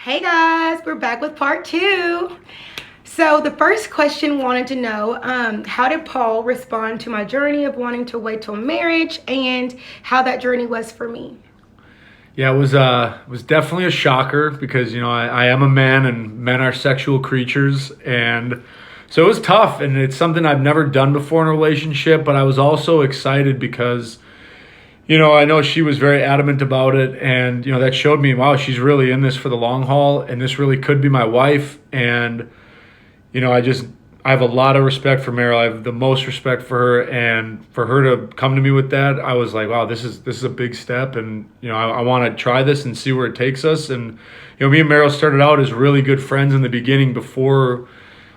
Hey guys, we're back with part 2. So the first question wanted to know, how did Paul respond to my journey of wanting to wait till marriage and how that journey was for me? Yeah, it was definitely a shocker because I am a man and men are sexual creatures, and so it was tough, and it's something I've never done before in a relationship. But I was also excited because I know she was very adamant about it, and that showed me, wow, she's really in this for the long haul, and this really could be my wife. And I have a lot of respect for Meryl. I have the most respect for her, and for her to come to me with that, I was like, wow, this is a big step, and I want to try this and see where it takes us. And me and Meryl started out as really good friends in the beginning before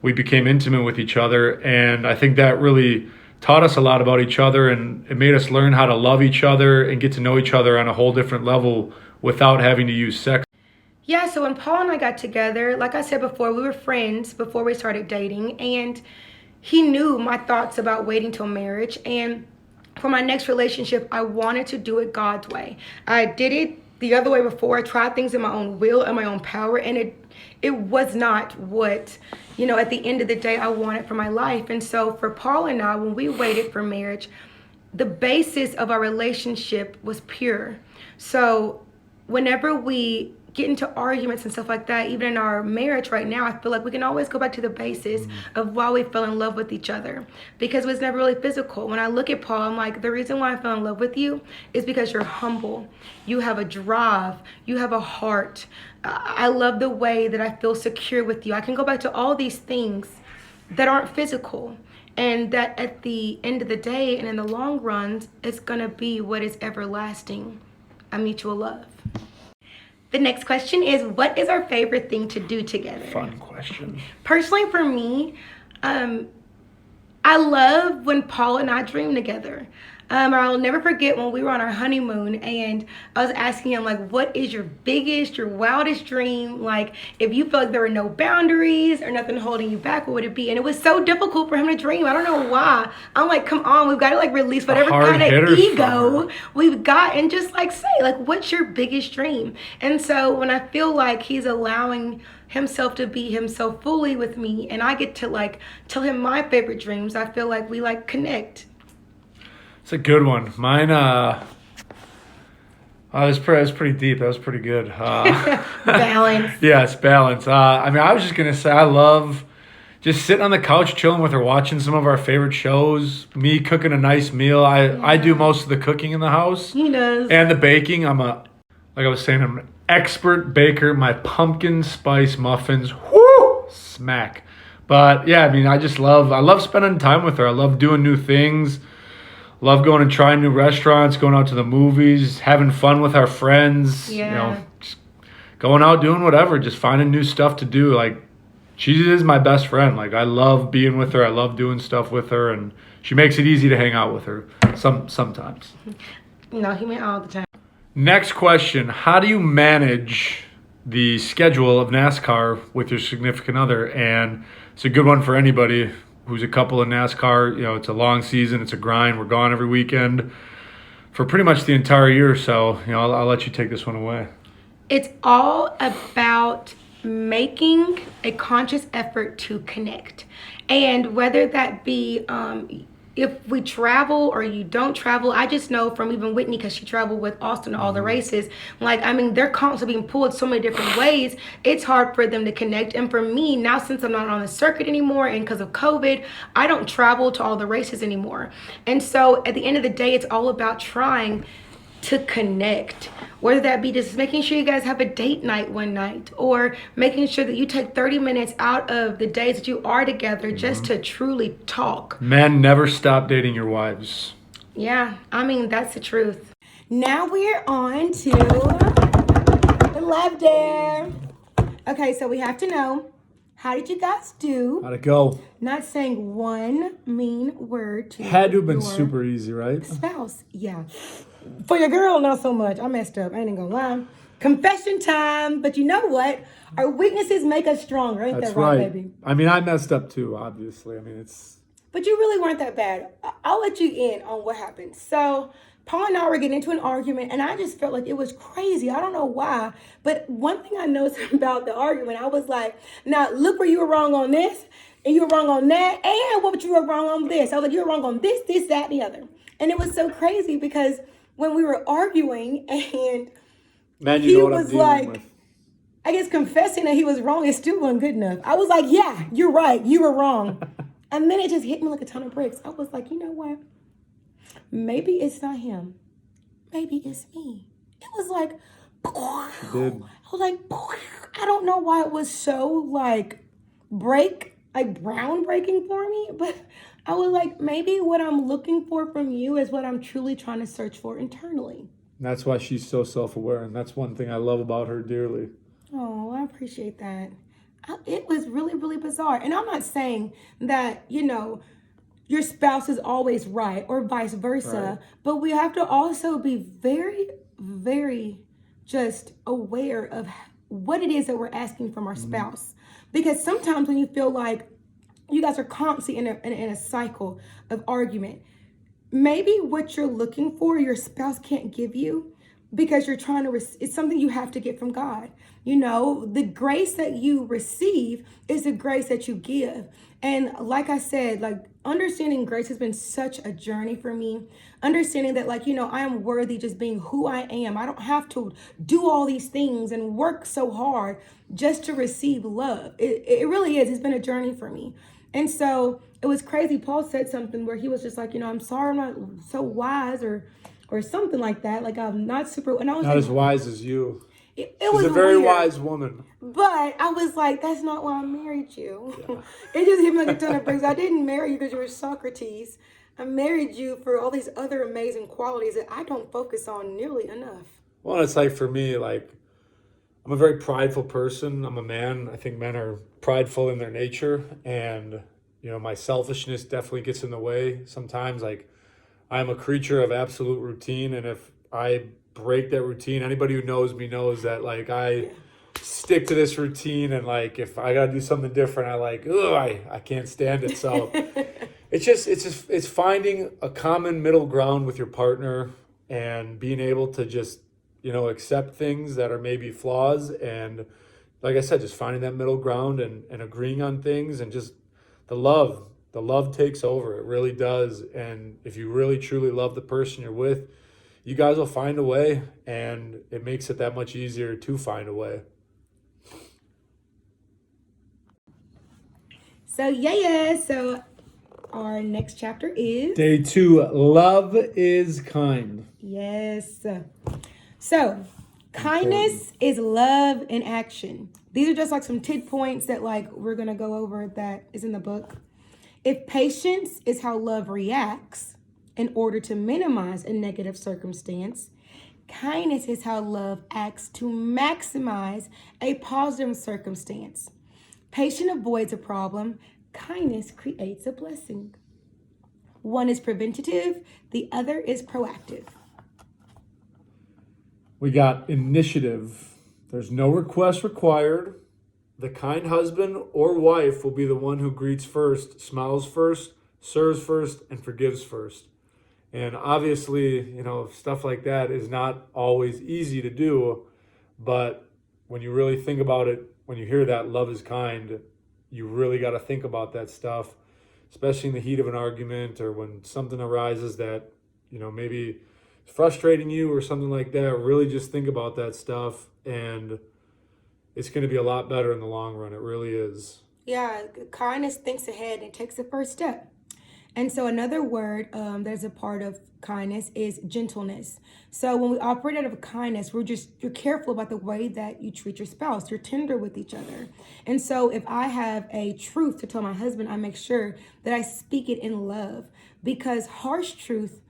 we became intimate with each other, and I think that really taught us a lot about each other, and it made us learn how to love each other and get to know each other on a whole different level without having to use sex. Yeah, so when Paul and I got together, like I said before, we were friends before we started dating, and he knew my thoughts about waiting till marriage. And for my next relationship, I wanted to do it God's way. I did it the other way before. I tried things in my own will and my own power, and it was not what, at the end of the day, I wanted for my life. And so for Paul and I, when we waited for marriage, the basis of our relationship was pure. So whenever we get into arguments and stuff like that, even in our marriage right now, I feel like we can always go back to the basis of why we fell in love with each other, because it was never really physical. When I look at Paul, I'm like, the reason why I fell in love with you is because you're humble, you have a drive, you have a heart. I love the way that I feel secure with you. I can go back to all these things that aren't physical, and that at the end of the day and in the long run, it's gonna be what is everlasting, a mutual love. The next question is, what is our favorite thing to do together? Fun question. Personally, for me, I love when Paul and I dream together. I'll never forget when we were on our honeymoon and I was asking him, like, what is your biggest, your wildest dream? Like, if you felt like there were no boundaries or nothing holding you back, what would it be? And it was so difficult for him to dream. I don't know why. I'm like, come on, we've got to like release whatever kind of ego we've got and just like say, like, what's your biggest dream? And so when I feel like he's allowing himself to be himself fully with me and I get to like tell him my favorite dreams, I feel like we like connect. It's a good one. Mine, that was pretty deep. That was pretty good. Balance. Yeah, it's balance. I was just going to say, I love just sitting on the couch, chilling with her, watching some of our favorite shows, me cooking a nice meal. I do most of the cooking in the house. He does. And the baking. I'm an expert baker. My pumpkin spice muffins, whoo, smack. But yeah, I love spending time with her. I love doing new things. Love going and trying new restaurants, going out to the movies, having fun with our friends. Yeah. Just going out, doing whatever, just finding new stuff to do. Like, she is my best friend. Like, I love being with her. I love doing stuff with her, and she makes it easy to hang out with her sometimes. No, he meant all the time. Next question. How do you manage the schedule of NASCAR with your significant other? And it's a good one for anybody who's a couple in NASCAR. It's a long season. It's a grind. We're gone every weekend for pretty much the entire year. So, I'll let you take this one away. It's all about making a conscious effort to connect. And whether that be if we travel or you don't travel, I just know from even Whitney, because she traveled with Austin to all the races, they're constantly being pulled so many different ways. It's hard for them to connect. And for me, now since I'm not on the circuit anymore and because of COVID, I don't travel to all the races anymore. And so at the end of the day, it's all about trying to connect, whether that be just making sure you guys have a date night one night, or making sure that you take 30 minutes out of the days that you are together just to truly talk. Men, never stop dating your wives. Yeah, that's the truth. Now we're on to the love dare. Okay, so we have to know, how did you guys do? How'd it go? Not saying one mean word to Had to have been your super easy, right? spouse. Yeah. For your girl, not so much. I messed up. I ain't gonna lie. Confession time. But you know what? Our weaknesses make us stronger. Ain't That's that right, right, baby? I messed up too, obviously. But you really weren't that bad. I'll let you in on what happened. So Paul and I were getting into an argument, and I just felt like it was crazy. I don't know why. But one thing I noticed about the argument, I was like, now look where you were wrong on this, and you were wrong on that, and what you were wrong on this. I was like, you were wrong on this, that, and the other. And it was so crazy because when we were arguing and Man, you he know what I'm was dealing like, with. I guess confessing that he was wrong is still wasn't good enough. I was like, yeah, you're right. You were wrong. And then it just hit me like a ton of bricks. I was like, you know what? Maybe it's not him. Maybe it's me. It was like, I was like, I don't know why it was so like groundbreaking for me, but I was like, maybe what I'm looking for from you is what I'm truly trying to search for internally. And that's why she's so self-aware, and that's one thing I love about her dearly. Oh, I appreciate that. It was really, really bizarre. And I'm not saying that, your spouse is always right or vice versa, Right. but we have to also be very, very just aware of what it is that we're asking from our spouse. Because sometimes when you feel like you guys are constantly in a cycle of argument, maybe what you're looking for, your spouse can't give you because you're trying to, it's something you have to get from God. The grace that you receive is the grace that you give. And like I said, like understanding grace has been such a journey for me. Understanding that, I am worthy just being who I am. I don't have to do all these things and work so hard just to receive love. It really is. It's been a journey for me. And so it was crazy. Paul said something where he was just like, I'm sorry I'm not so wise or something like that. Like I'm not super. And I was Not like, as wise as you. it She's was a very weird. wise woman. But I was like, that's not why I married you. Yeah. It just hit me like a ton of bricks. I didn't marry you because you were Socrates. I married you for all these other amazing qualities that I don't focus on nearly enough. Well, it's like for me, like I'm a very prideful person. I'm a man. I think men are prideful in their nature, and my selfishness definitely gets in the way sometimes. Like I'm a creature of absolute routine, and if I break that routine, anybody who knows me knows that like I stick to this routine, and like if I gotta do something different, I can't stand it. So it's finding a common middle ground with your partner and being able to just accept things that are maybe flaws, and like I said, just finding that middle ground and agreeing on things, and just the love takes over. It really does. And if you really truly love the person you're with, you guys will find a way, and it makes it that much easier to find a way. So our next chapter is Day 2, love is kind. yes. So kindness is love in action. These are just like some tid points that like we're gonna go over that is in the book. If patience is how love reacts in order to minimize a negative circumstance, kindness is how love acts to maximize a positive circumstance. Patience avoids a problem, kindness creates a blessing. One is preventative, the other is proactive. We got initiative. There's no request required. The kind husband or wife will be the one who greets first, smiles first, serves first, and forgives first. And obviously, stuff like that is not always easy to do. But when you really think about it, when you hear that love is kind, you really got to think about that stuff, especially in the heat of an argument or when something arises that, maybe is frustrating you or something like that. Really just think about that stuff, and it's going to be a lot better in the long run. It really is. Yeah, kindness thinks ahead and takes the first step. And so another word that's a part of kindness is gentleness. So when we operate out of kindness, you're careful about the way that you treat your spouse. You're tender with each other. And so if I have a truth to tell my husband, I make sure that I speak it in love, because harsh truth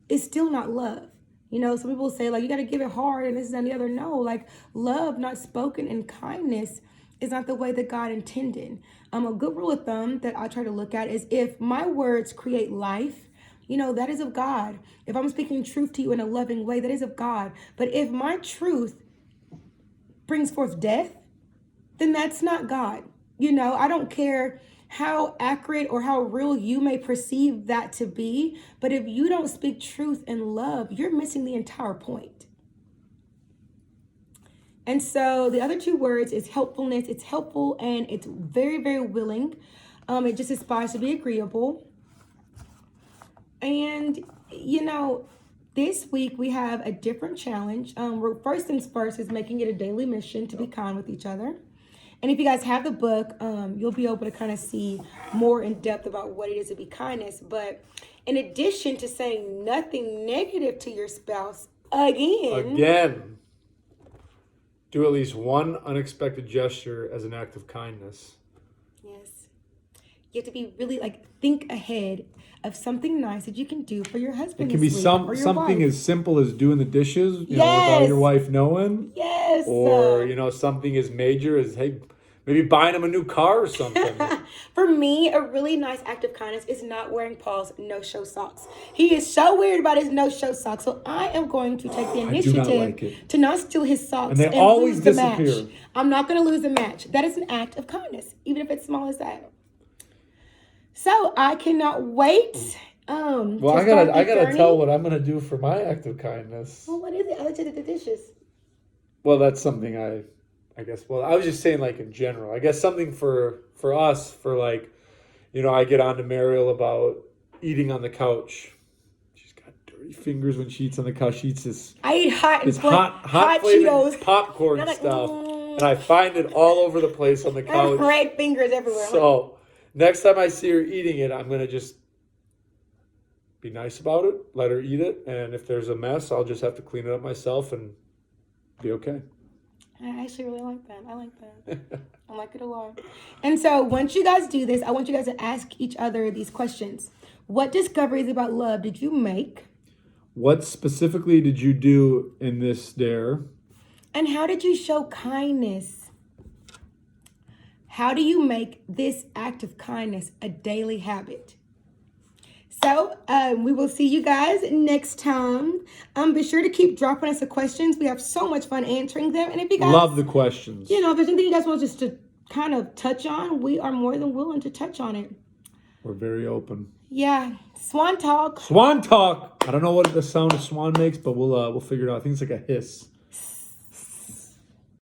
is still not love. Some people say like you got to give it hard and this and the other. No, like love not spoken in kindness is not the way that God intended. A good rule of thumb that I try to look at is if my words create life, that is of God. If I'm speaking truth to you in a loving way, that is of God. But if my truth brings forth death, then that's not God. I don't care how accurate or how real you may perceive that to be. But if you don't speak truth and love, you're missing the entire point. And so the other two words is helpfulness. It's helpful and it's very, very willing. It just aspires to be agreeable. And, this week we have a different challenge. First things first is making it a daily mission to be kind with each other. And if you guys have the book, you'll be able to kind of see more in depth about what it is to be kindness. But in addition to saying nothing negative to your spouse, Again, do at least one unexpected gesture as an act of kindness. Yes. You have to be really think ahead of something nice that you can do for your husband. It can be something as simple as doing the dishes, without your wife knowing. Yes. Or, something as major as, hey, maybe buying him a new car or something. For me, a really nice act of kindness is not wearing Paul's no-show socks. He is so weird about his no-show socks. So I am going to take the initiative to not steal his socks and always lose the disappear. match. I'm not going to lose the match. That is an act of kindness, even if it's small as that. So I cannot wait. Well, I gotta tell what I'm gonna do for my act of kindness. Well, what is it? I let you do the dishes. Well, that's something I guess. Well, I was just saying, in general. I guess something for us, I get on to Mariel about eating on the couch. She's got dirty fingers when she eats on the couch. She eats this. I eat hot Cheetos, Cheetos, popcorn stuff, and I find it all over the place on the couch. I have red fingers everywhere. So next time I see her eating it, I'm gonna just be nice about it, let her eat it, and if there's a mess, I'll just have to clean it up myself and be okay. I actually really like that. I like that. I like it a lot. And so once you guys do this, I want you guys to ask each other these questions. What discoveries about love did you make? What specifically did you do in this dare? And how did you show kindness? How do you make this act of kindness a daily habit? So we will see you guys next time. Be sure to keep dropping us the questions. We have so much fun answering them. And if you guys love the questions, if there's anything you guys want just to kind of touch on, we are more than willing to touch on it. We're very open. Yeah, Swan talk. Swan talk. I don't know what the sound of swan makes, but we'll figure it out. I think it's like a hiss.